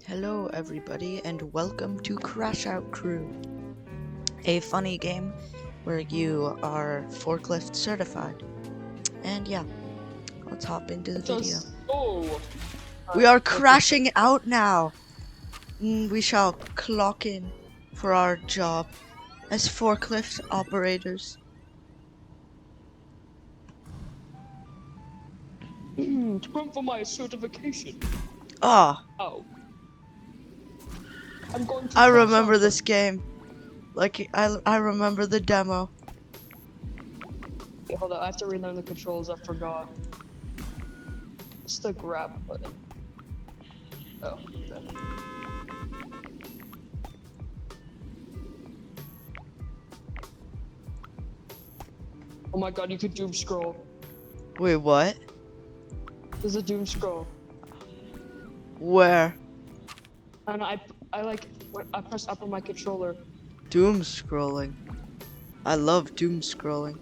Hello everybody and welcome to Crashout Crew, a funny game where you are forklift certified. And yeah, let's hop into the video. We are crashing out now. We shall clock in for our job as forklift operators. Time for my certification. Ah, Oh. I'm going to I crash remember out. this game. Like I remember the demo. Okay, hold on, I have to relearn the controls, I forgot. It's the grab button. Oh, okay. Oh my god, you could doom scroll. Wait, what? There's a doom scroll. Where? And I press up on my controller. Doom scrolling. I love doom scrolling.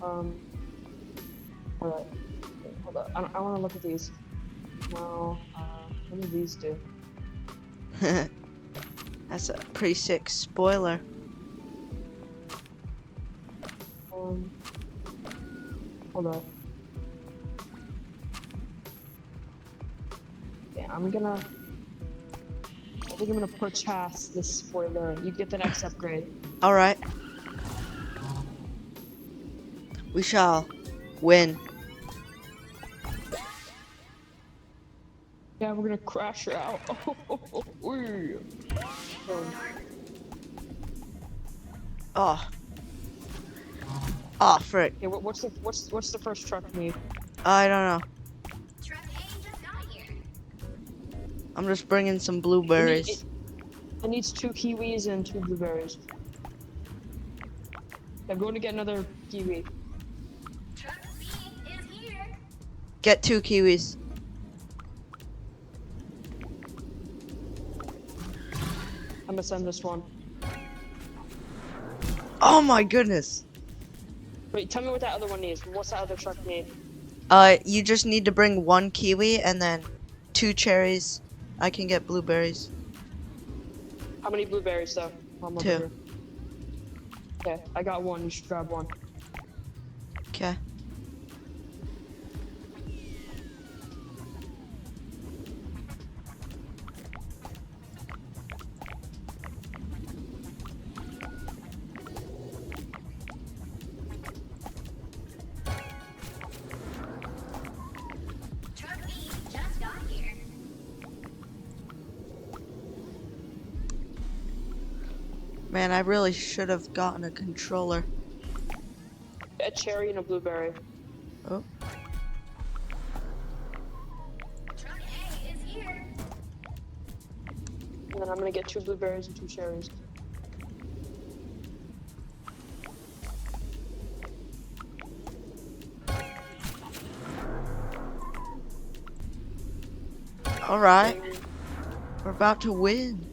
Alright. Hold on, I want to look at these. No, what do these do? That's a pretty sick spoiler. Hold on. Yeah, I think I'm gonna purchase this spoiler. You get the next upgrade. Alright. We shall win. Yeah, we're gonna crash her out. Oh. Oh, frick. Okay, what's the first truck need? I don't know. I'm just bringing some blueberries. It needs 2 kiwis and 2 blueberries. I'm going to get another kiwi. Get 2 kiwis. I'm gonna send this one. Oh my goodness. Wait, tell me what that other one needs. What's that other truck need? You just need to bring 1 kiwi and then 2 cherries. I can get blueberries. How many blueberries though? 2. Okay, I got 1. You should grab 1. Okay. Man, I really should have gotten a controller. A cherry and a blueberry. Oh. And then I'm gonna get 2 blueberries and 2 cherries. Alright. We're about to win.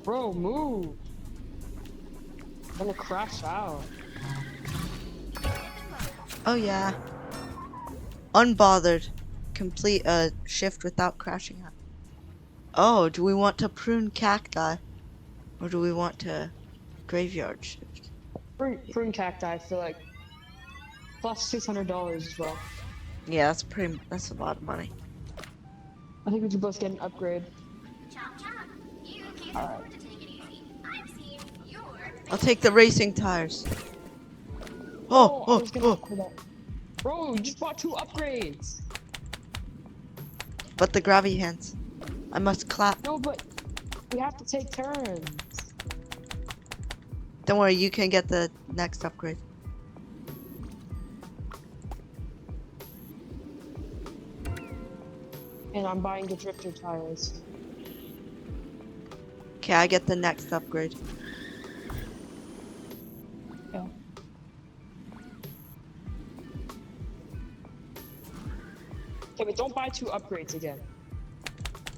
Bro, move! I'm gonna crash out. Oh yeah. Unbothered. Complete a shift without crashing out. Oh, do we want to prune cacti? Or do we want to graveyard shift? Prune cacti, I feel like. Plus $600 as well. Yeah, that's a lot of money. I think we could both get an upgrade. Alright. I'll take the racing tires. Oh, I was gonna oh. upgrade that. Bro, you just bought 2 upgrades! But the gravity hands. I must clap. No, but we have to take turns. Don't worry, you can get the next upgrade. And I'm buying the drifter tires. Okay, I get the next upgrade. Yeah. Okay, but don't buy 2 upgrades again.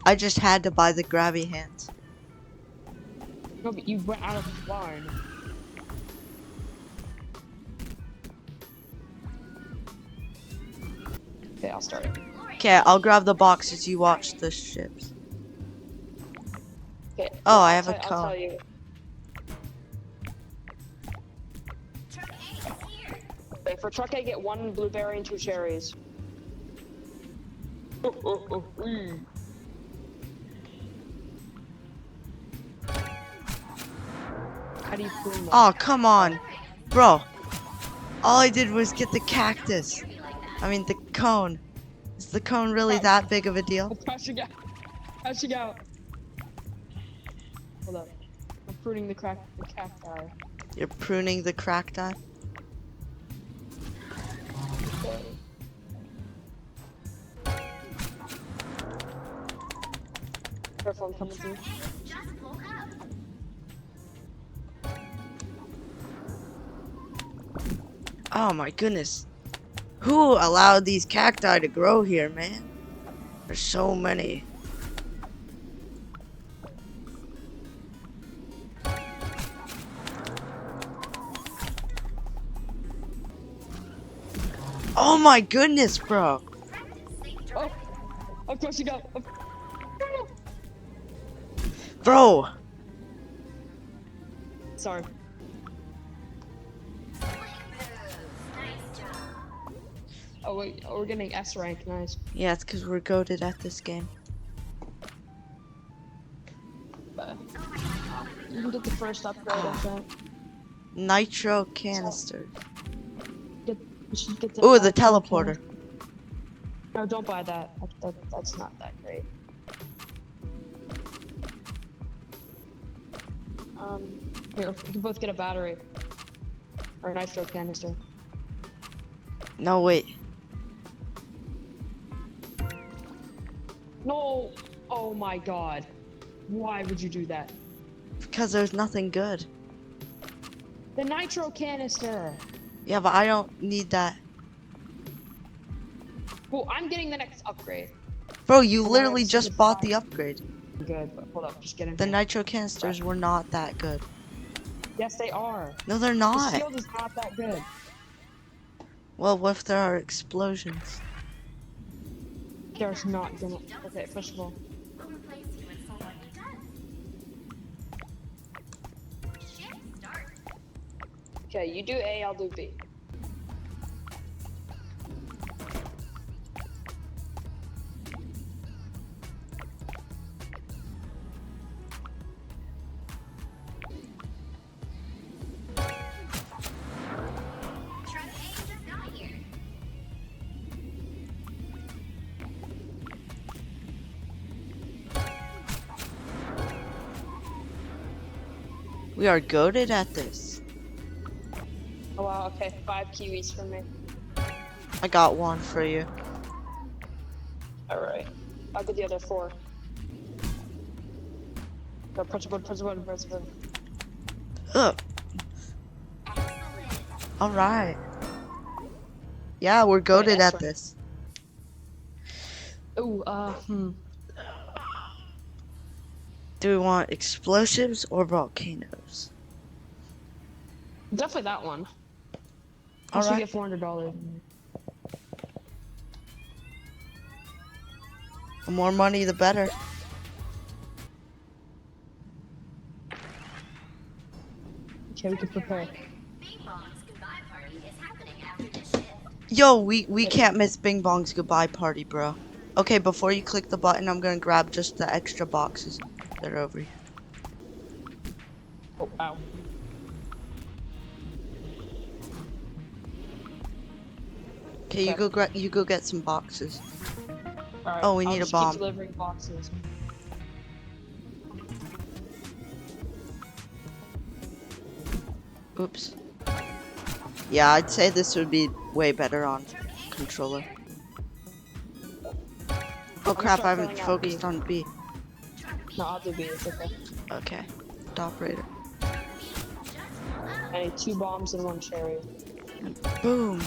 I just had to buy the gravity hands. No, but you went out of the barn. Okay, I'll start it. Okay, I'll grab the boxes. You watch the ships. Okay. Oh, I have a I'll tell cone. you. Okay, for truck A, get 1 blueberry and 2 cherries. How do you prune them? Oh, come on. Bro, all I did was get the cactus. I mean, the cone. Is the cone really that big of a deal? I'm crashing out. Crashing out. Hold up. I'm pruning the cacti. You're pruning the cacti? Okay. Careful, I'm coming through. Oh my goodness. Who allowed these cacti to grow here, man? There's so many. Oh my goodness, bro. Oh! I'm crashing out. Bro. Sorry. Oh wait, we're getting S rank, nice. Yeah, it's because we're goated at this game. You can get the first upgrade, I think. Nitro canister. You should get Ooh, the nitro teleporter. can. No, don't buy that. That's not that great. Here, we can both get a battery. Or a nitro canister. No, wait. No! Oh my god. Why would you do that? Because there's nothing good. The nitro canister! Yeah, but I don't need that. Well, I'm getting the next upgrade. Bro, you Come on, literally let's just get bought five. the upgrade. Good, but hold up, just get in The here. nitro canisters were not that good. Yes, they are. No, they're The not. shield is not that good. Well, what if there are explosions? There's not gonna. Okay, first of all. Okay, you do A, I'll do B. We are goated at this. Oh wow, okay, 5 kiwis for me. I got one for you. Alright. I'll get the other 4. Go, press the button, press the button, press the button. Ugh. Alright. Yeah, we're goated that's at right. this. Ooh, Do we want explosives or volcanoes? Definitely that one. All Plus we right. get $400. The more money, the better. Okay, we can prepare. Yo, we can't miss Bing Bong's goodbye party, bro. Okay, before you click the button, I'm gonna grab just the extra boxes that are over here. Oh, ow. Okay, you go get some boxes. Alright, Oh, we I'll need a just bomb. Keep delivering boxes. Oops. Yeah, I'd say this would be way better on controller. Oh crap, I haven't focused on B. No, I'll do B, it's okay. Okay. Operator. I need 2 bombs and 1 cherry. Boom.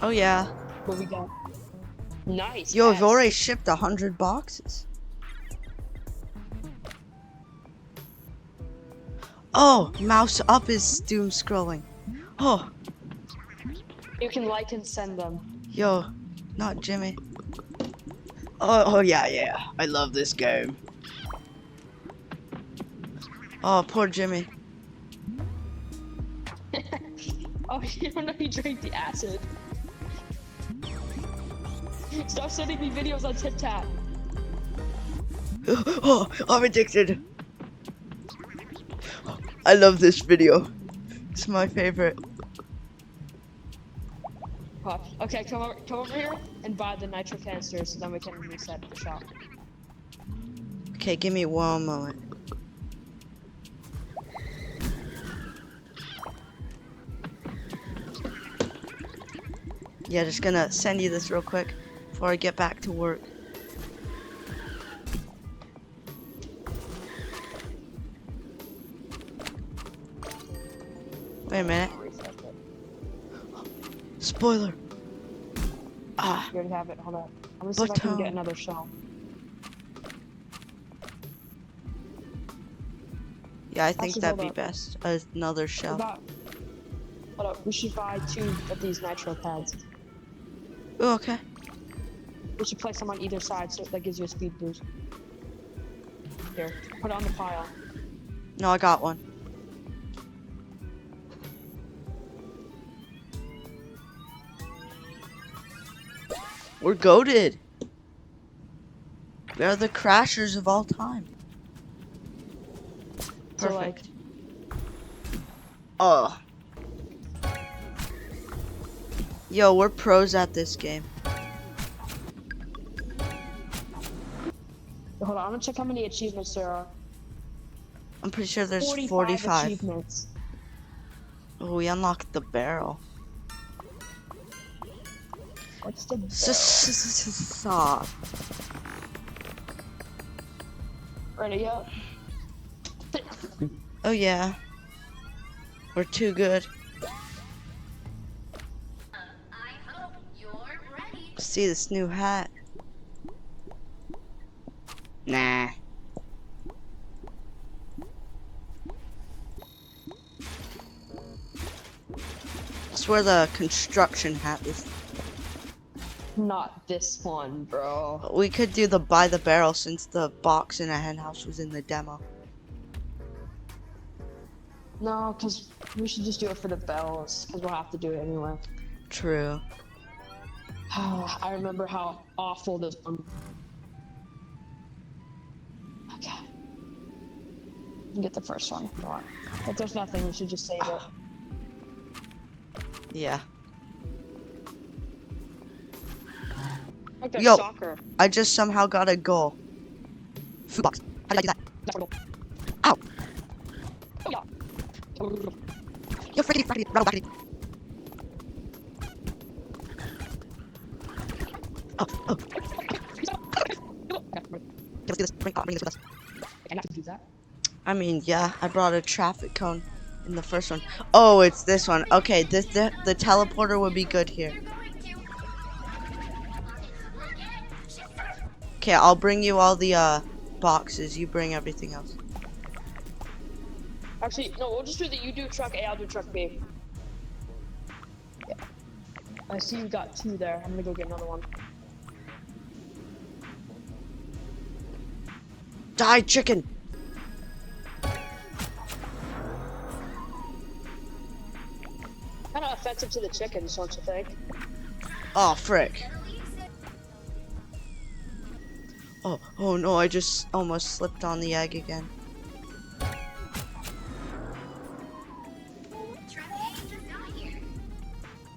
Oh yeah. What we got? Nice. Yo, yes. I've already shipped 100 boxes. Oh, mouse up is doom scrolling. Oh. You can like and send them. Yo, not Jimmy. Oh yeah. I love this game. Oh, poor Jimmy. Oh, you don't know he drank the acid. Stop sending me videos on TikTok. Oh, I'm addicted. I love this video. It's my favorite. Okay, come over here and buy the nitro canisters, so then we can reset the shop. Okay, give me one moment. Yeah, just gonna send you this real quick before I get back to work. Wait a minute. Spoiler. Ah. You already have it. Hold on. I'm gonna see if I can get another shell. Yeah, I think Actually, that'd hold be up. best. Another shell. Hold up. We should buy 2 of these nitro pads. Oh, okay. We should place them on either side so that gives you a speed boost. Here, put it on the pile. No, I got one. We're goated. We are the crashers of all time. Perfect. So, like, oh. Yo, we're pros at this game. hold on. I'm gonna check how many achievements there are. I'm pretty sure there's 45 45. achievements. Oh, we unlocked the barrel. What's the barrel? Stop. Ready up? Oh yeah. We're too good. I hope you're ready. See this new hat. Nah. I swear the construction hat is. Not this one, bro. We could do the buy the barrel since the box in a hen house was in the demo. No, because we should just do it for the bells, because we'll have to do it anyway. True. I remember how awful this one. Okay. You can get the first one. Go on. If there's nothing, we should just save it. Yeah. Like that Yo. soccer. I just somehow got a goal. Food box. How did I do that? That's our goal. Ow. Oh, yeah. Yo, Freddy, rattle back. Oh. Let's do this. Bring this with us. I have to do that. I mean, yeah, I brought a traffic cone in the first one. Oh, it's this one. Okay, the teleporter would be good here. Okay, I'll bring you all the boxes. You bring everything else. Actually, no, we'll just do that. You do truck A, I'll do truck B. Yeah. I see you got 2 there. I'm gonna go get another one. Die, chicken! Kind of offensive to the chickens, don't you think? Oh, frick. Oh no, I just almost slipped on the egg again.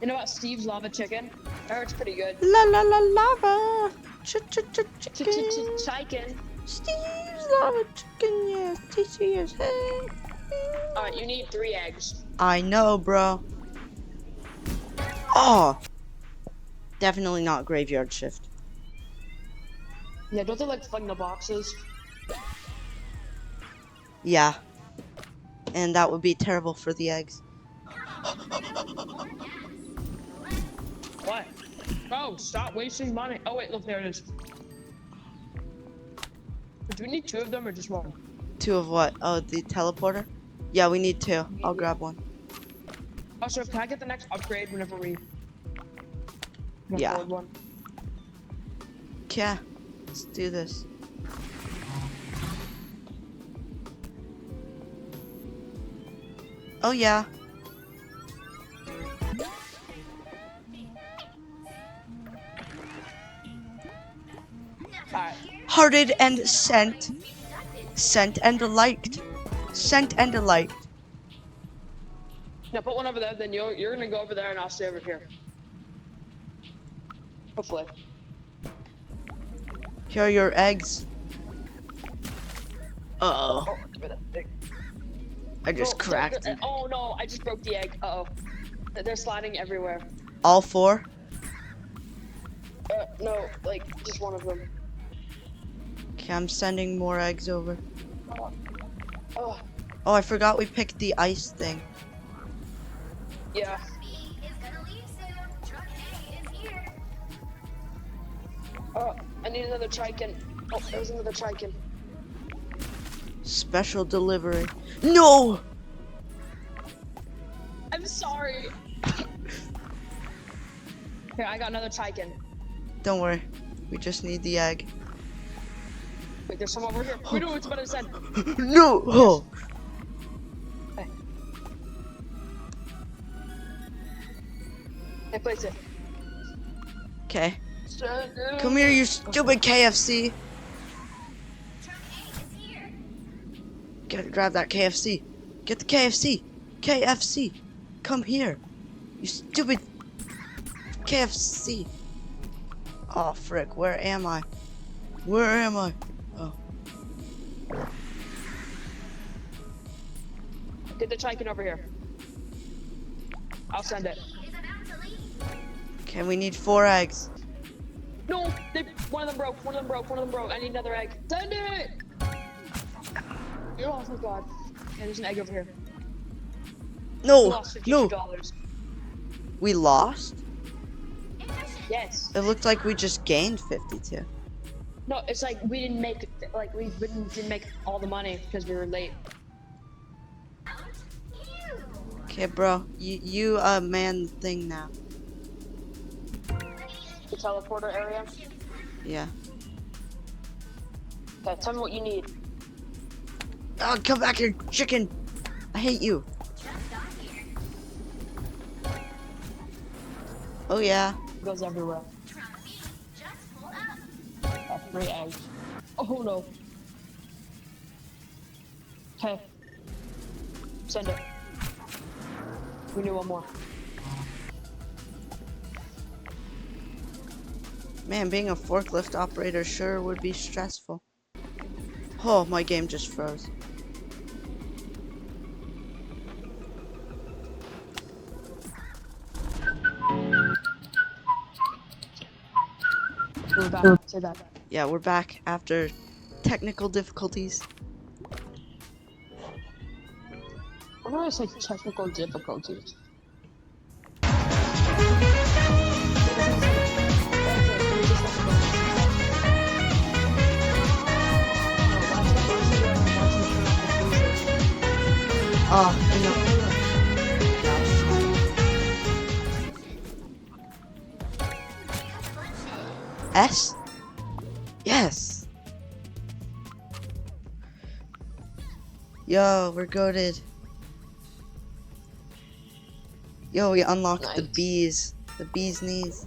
You know what, Steve's lava chicken? I heard it's pretty good. La la la lava! Chicken! Chicken. Steve's lava chicken, yes. Tasty as heck. Alright, you need 3 eggs. I know, bro. Oh! Definitely not graveyard shift. Yeah, don't they like fling the boxes? Yeah. And that would be terrible for the eggs. What? Oh, stop wasting money. Oh wait, look, there it is. Do we need 2 of them or just 1? 2 of what? Oh, the teleporter? Yeah, we need 2. I'll grab one. Also, can I get the next upgrade whenever we can Yeah. afford one. Yeah, let's do this. Oh yeah. Alright. Hearted and sent. Sent and liked. Sent and liked. Now put one over there, then you're gonna go over there and I'll stay over here. Hopefully. Here are your eggs. Uh-oh. Oh, give me that thing. I just cracked it. Oh no, I just broke the egg. Uh-oh. They're sliding everywhere. All 4? No, like, just one of them. Okay, I'm sending more eggs over. Oh, Oh, I forgot we picked the ice thing. yeah. B is gonna leave soon. Truck A is here. Oh, I need another trikin. Oh, there's another trikin. Special delivery. No! I'm sorry. Here, I got another trikin. Don't worry. We just need the egg. Wait, there's some over here. We know what's about to send. No! Oh. Hey. Hey, place it. Okay. Send it. Come here, you stupid KFC. Truck A is here. Grab that KFC. Get the KFC. KFC. Come here. You stupid KFC. Oh, frick. Where am I? Where am I? Oh. Get the trikin over here. I'll send it. B is about to leave. Okay, we need 4 eggs. No, one of them broke. One of them broke. One of them broke. I need another egg. Send it. Oh my god. Okay, there's an egg over here. We No! lost No! $52. We lost? Yes. It looked like we just gained 52. No, it's like we didn't make all the money because we were late. Ew. Okay, bro. You man the thing now. The teleporter area. Yeah. Okay, tell me what you need. Oh, come back here, chicken! I hate you. Just got here. Oh yeah. It goes everywhere. Truck B just pulled up. 3 eggs. Oh no. Okay. Send it. We need one more. Man, being a forklift operator sure would be stressful. Oh, my game just froze. We're back. Say that. Yeah, we're back after technical difficulties. What do I say? Technical difficulties. Oh, no. S? Yes. Yo, we're goated. Yo, we unlocked the Nice. bees. The bee's knees.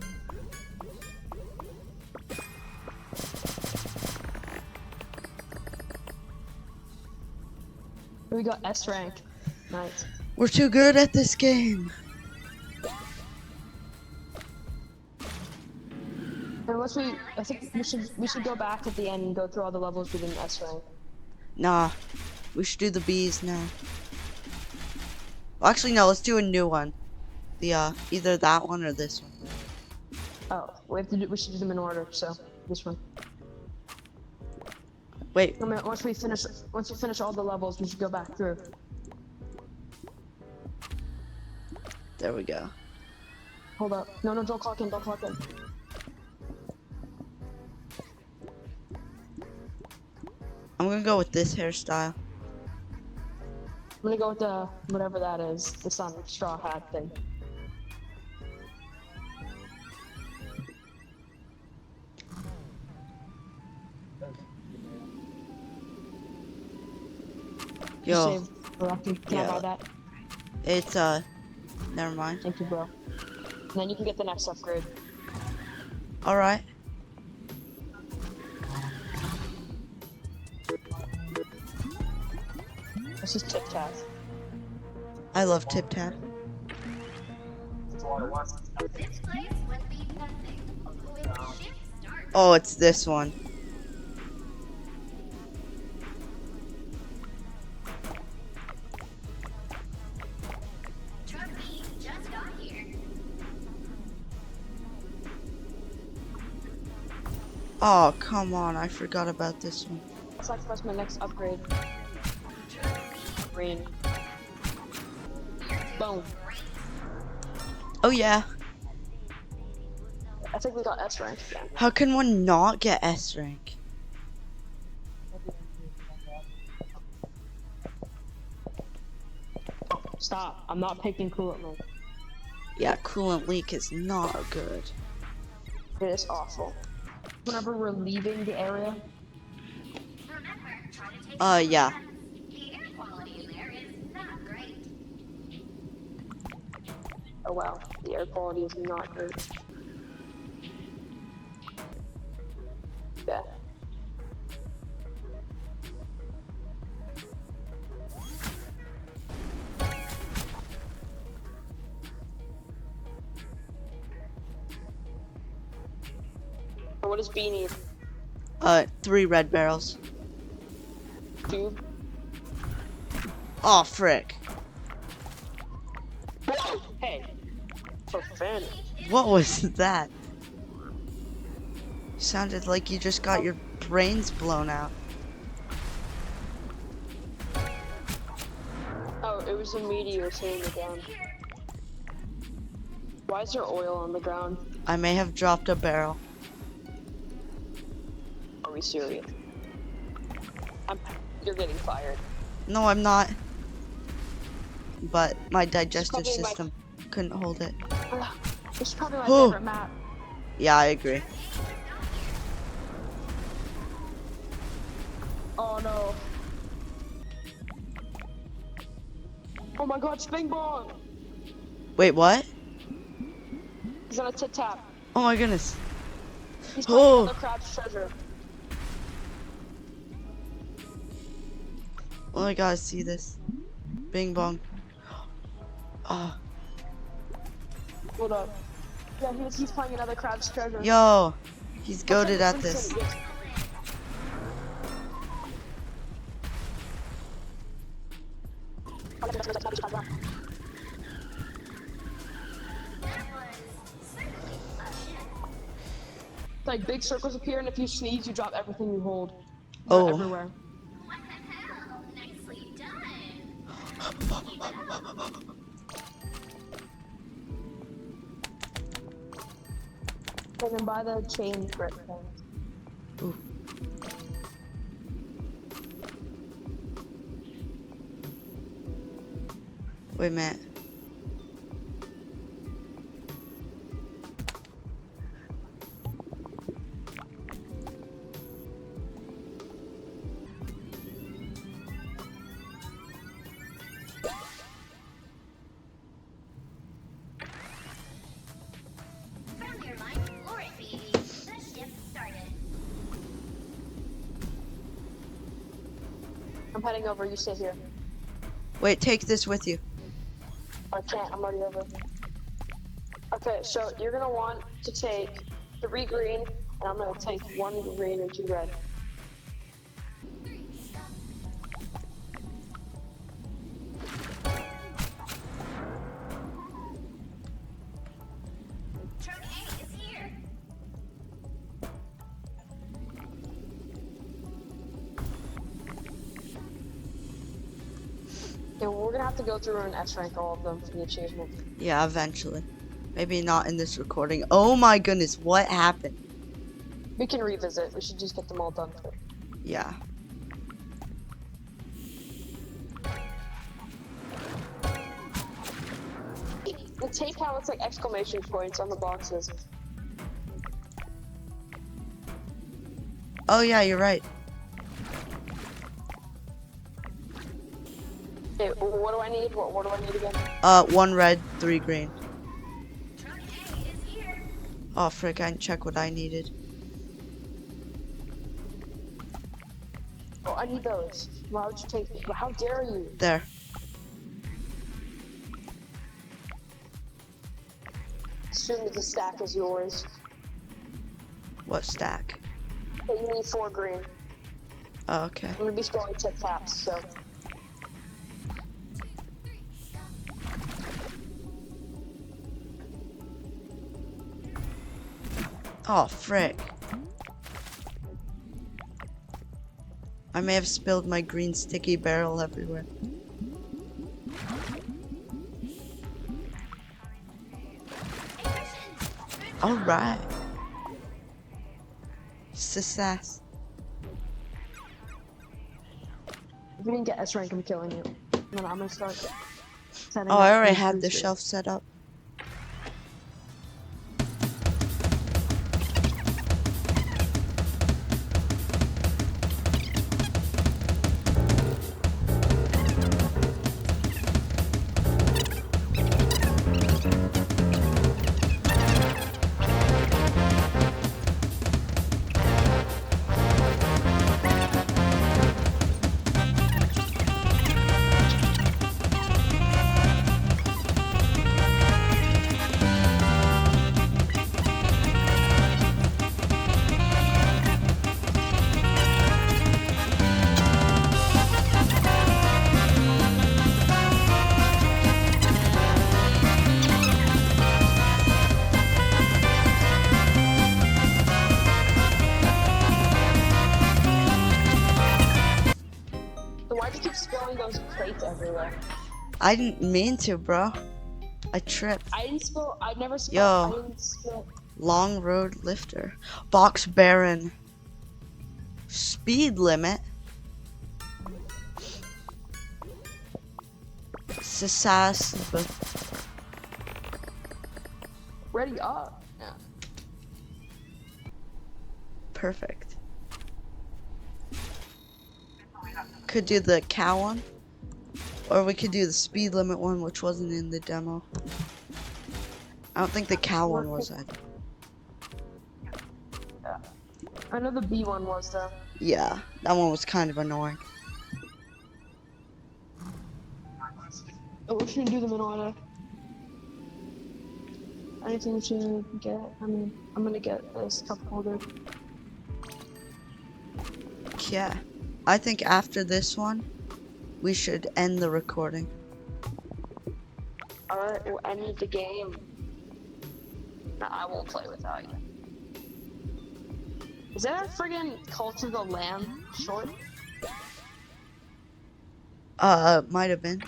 We got S rank. Nice. We're too good at this game. Unless I think we should go back at the end and go through all the levels we didn't S rank. Nah, we should do the bees now. Well, actually, no, let's do a new one. The, either that one or this one. Oh, we should do them in order, so this one. Wait, I mean, once we finish all the levels, we should go back through. there we go. Hold up. No, don't clock in, don't clock in. I'm gonna go with this hairstyle. I'm gonna go with the, whatever that is, the sun straw hat thing. You Yo, save Rocky. Can I yeah. buy that? It's never mind. Thank you, bro. And then you can get the next upgrade. All right. This is Tic Tac. I love Tip Tap. This place would be nothing. With shift start. Oh, it's this one. Truck B just got here. Oh, come on. I forgot about this one. Sacrifice my next upgrade. Green. Boom. Oh, yeah. I think we got S rank again. How can one not get S rank? Stop. I'm not picking coolant milk. Yeah, coolant leak is not good. It is awful. Whenever we're leaving the area, Remember, try to take Yeah. the air quality in there is not great. oh wow, the air quality is not great. Yeah. What does B need? 3 red barrels. 2? Oh, frick. Hey. For fun. What was that? Sounded like you just got your brains blown out. Oh, it was a meteor hitting the ground. Why is there oil on the ground? I may have dropped a barrel. Are we serious? You're getting fired. No, I'm not. But my digestive probably my- system couldn't hold it. This is probably my Oh. favorite map. Yeah, I agree. Oh no. Oh my god, Spring Bong! Wait, what? He's on a tit tap. Oh my goodness. He's Oh. finding another crab's treasure. Oh, I gotta see this. Bing bong. Oh, Hold up. Yeah, he's finding another crab's treasure. yo, he's goated at Vincent, this. yes. Like big circles appear, and if you sneeze, you drop everything you hold. They're Oh. everywhere. What the hell? Nicely done. And then buy the chain grip thing. Ooh. Wait a minute. From your mind, floor it, baby. The shift started. I'm heading over. You stay here. Wait, take this with you. I can't. I'm already over. Okay, so you're gonna want to take 3 green, and I'm gonna take 1 green and 2 red. Truck A is here. And we're gonna have to go through and S rank all of them for the achievement. Yeah, eventually. Maybe not in this recording. Oh my goodness, what happened? We can revisit. We should just get them all done first. Yeah. The tape how it's like exclamation points on the boxes. Oh yeah, you're right. Okay, what do I need? What do I need again? 1 red, 3 green. Truck A is here. Oh, frick, I didn't check what I needed. Oh, I need those. Why would you take me? How dare you? There. Assume the stack is yours. What stack? But you need 4 green. Oh, okay. I'm gonna be scoring tip taps, so. Oh, frick. I may have spilled my green sticky barrel everywhere. Alright. Success. If you didn't get S rank, I'm killing you. And then I'm gonna start setting Oh, up I already these had the boosters. shelf set up. So why'd you keep spilling those plates everywhere? I didn't mean to, bro. I tripped. I didn't spill. I never spilled. Yo. I didn't spill. Long road lifter. Box baron. Speed limit. Success. Ready up. Yeah. Perfect. Could do the cow one. Or we could do the speed limit one, which wasn't in the demo. I don't think the cow one was either. Yeah. I know the B one was though. Yeah, that one was kind of annoying. Oh, we shouldn't do them in order. Anything we should get? I mean, I'm gonna get this cup holder. Yeah. I think after this one, we should end the recording. Alright, we'll end the game. No, I won't play without you. Is that a friggin' Culture the Lamb short? Might have been.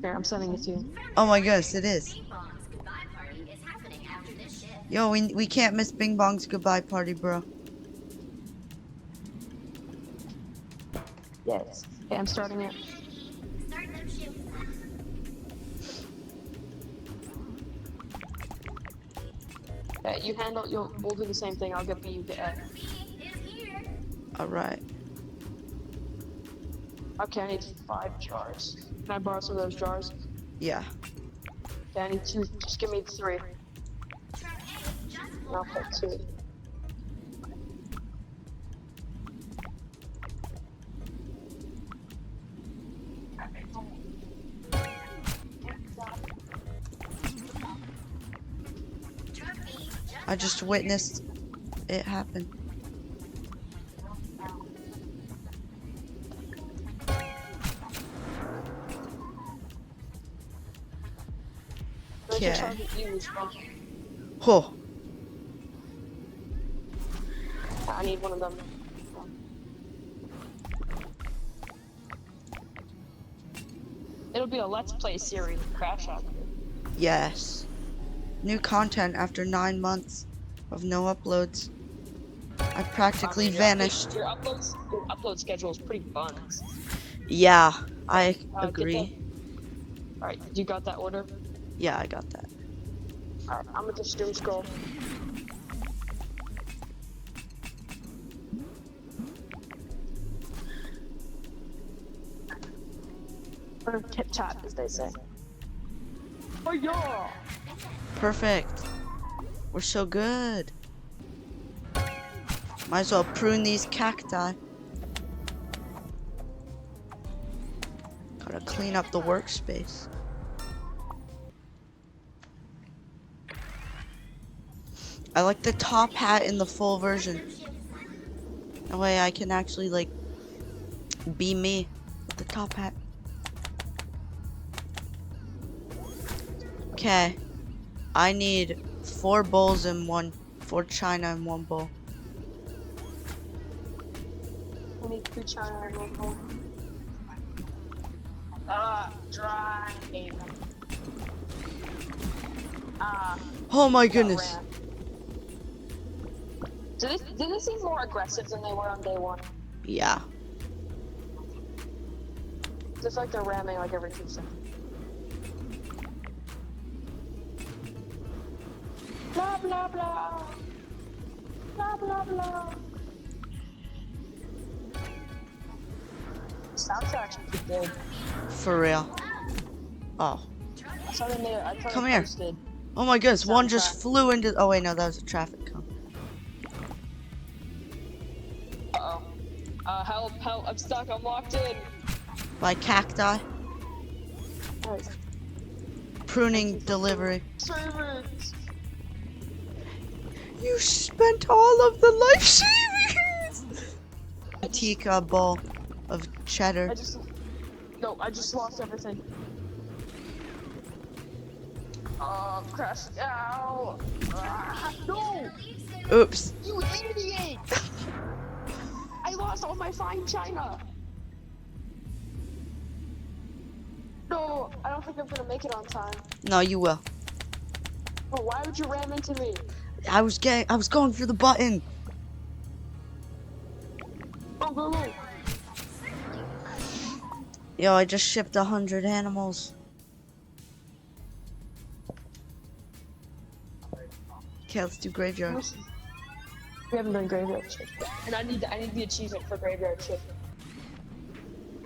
Here, I'm sending it to you. Oh my goodness, it is. Bing Bong's goodbye party is happening after this shift. Yo, we can't miss Bing Bong's goodbye party, bro. Yes. Okay, I'm starting it. Start them shifts. Yeah, you handle. We'll do the same thing. I'll get B, you get A. B is here. Alright. Okay, I need 5 jars. Can I borrow some of those jars? Yeah. Okay, I need 2. Just give me 3. Truck A just And pulled I'll up. put 2. Truck B just I just witnessed it happen. There's a Okay. target used. Oh, I need one of them. It'll be a Let's Play series of Crashout Crew. yes. New content after 9 months of no uploads. I practically I mean, vanished. Your upload schedule is pretty buns. Yeah, I Get agree. Alright, you got that order? Yeah, I got that. Alright, I'm gonna just doom scroll. Or tip tap, as they say. Oh yeah! Perfect. We're so good. Might as well prune these cacti. Gotta clean up the workspace. I like the top hat in the full version. That way I can actually, like, be me with the top hat. Okay. I need 4 bowls in one. 4 china in one bowl. I need 2 china and 1 bowl. Dry. Oh my goodness. Did they seem more aggressive than they were on day 1? Yeah. It's like they're ramming like every 2 seconds. Blah blah blah. Blah blah blah. Sounds actually pretty good. For real. Oh. I saw they made it. I thought Come it here. posted. Oh my goodness. One just Soundtrack. flew into. Oh wait, no, that was a traffic cone. Uh-oh. Help, help, I'm stuck, I'm locked in. By cacti. Nice. Pruning delivery. Servants! You spent all of the life savings. A tikka bowl of cheddar. I just lost everything. Crash. Ow! No! Oops. You idiot! I lost all my fine china! No, I don't think I'm gonna make it on time. No, you will. Oh, why would you ram into me? I was going for the button. Oh, go, go. Yo, I just shipped 100 animals. Okay, let's do graveyard. We haven't done graveyard shift. And I need the achievement for graveyard shift.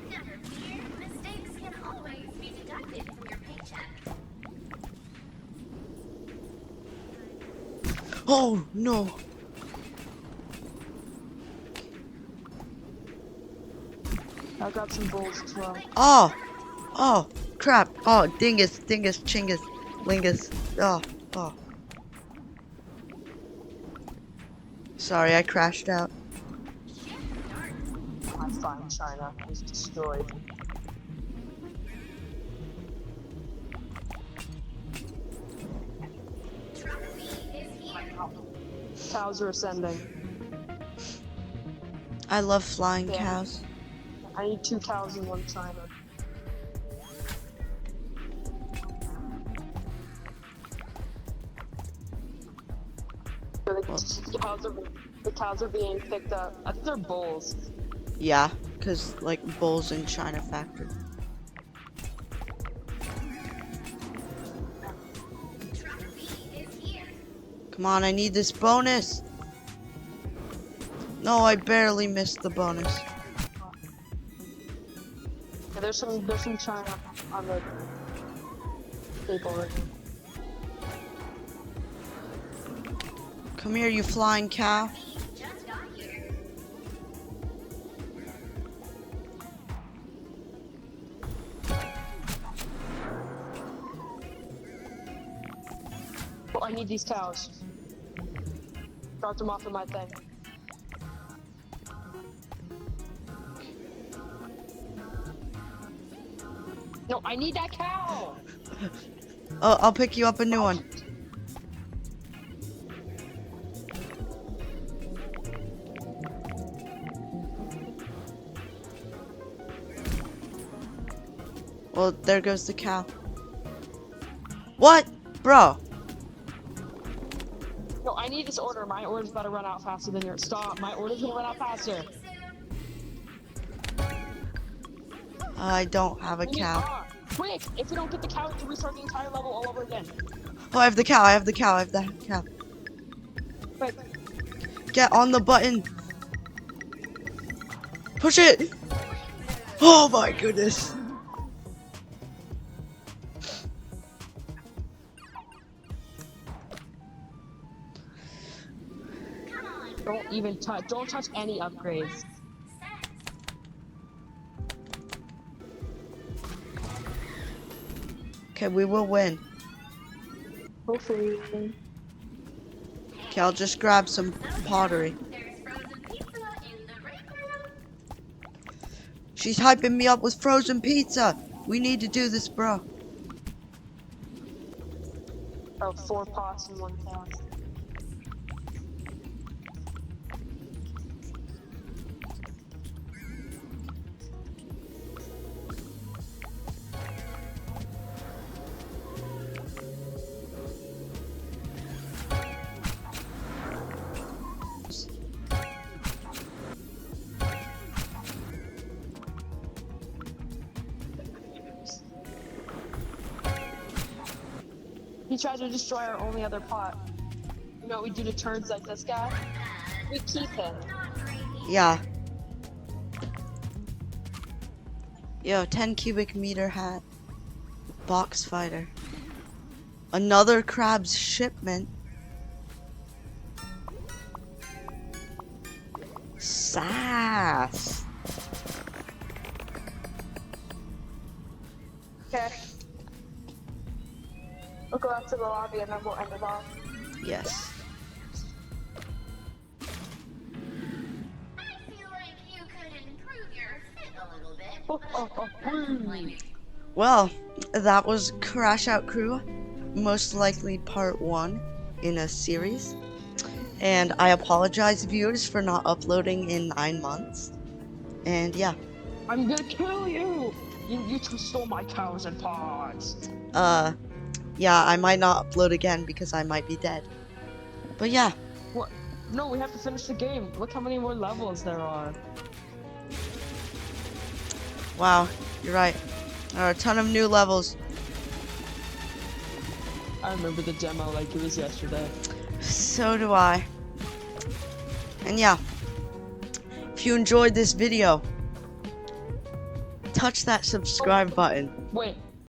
Never fear, mistakes can always be deducted from your paycheck. Oh no. I got some bowls as well. Oh, crap. Oh, dingus, chingus, lingus. Oh. Sorry, I crashed out. My fine china is destroyed. Cows are ascending. I love flying Yeah. cows. I need 2 cows and 1 china. The cows are being picked up. I think they're bulls. Yeah, cause like bulls in China factory. Come on, I need this bonus. No, I barely missed the bonus. Yeah, there's some china on the table right now. Come here, you flying cow. Oh, I need these cows. Drop them off in my thing. No, I need that cow! Oh, I'll pick you up a new one. Well, there goes the cow. What? Bro. No, I need this order. My order's about to run out faster than yours. Stop. My order's gonna run out faster. I don't have a cow. Quick! If we don't get the cow, we have to restart the entire level all over again. Oh, I have the cow. I have the cow. Quick. Get on the button. Push it. Oh my goodness. Don't even touch. Don't touch any upgrades. Okay, we will win. Hopefully. Okay, I'll just grab some pottery. There's frozen pizza in the break room. She's hyping me up with frozen pizza. We need to do this, bro. Oh, 4 pots in 1 pot. He tried to destroy our only other pot. You know what we do to turds like this guy? We keep him. Yeah. Yo, 10 cubic meter hat. Box fighter. Another crab's shipment. Sass. Okay. We'll go out to the lobby and then we'll end it off. Yes. I feel like you could improve your fit a little bit. Oh. Well, that was Crashout Crew. Most likely part 1 in a series. And I apologize, viewers, for not uploading in 9 months. And yeah. I'm gonna kill you! You stole my cows and pods. Yeah, I might not upload again because I might be dead. But yeah. What? No, we have to finish the game. Look how many more levels there are. Wow, you're right. There are a ton of new levels. I remember the demo like it was yesterday. So do I. And yeah. If you enjoyed this video, touch that subscribe button. Wait,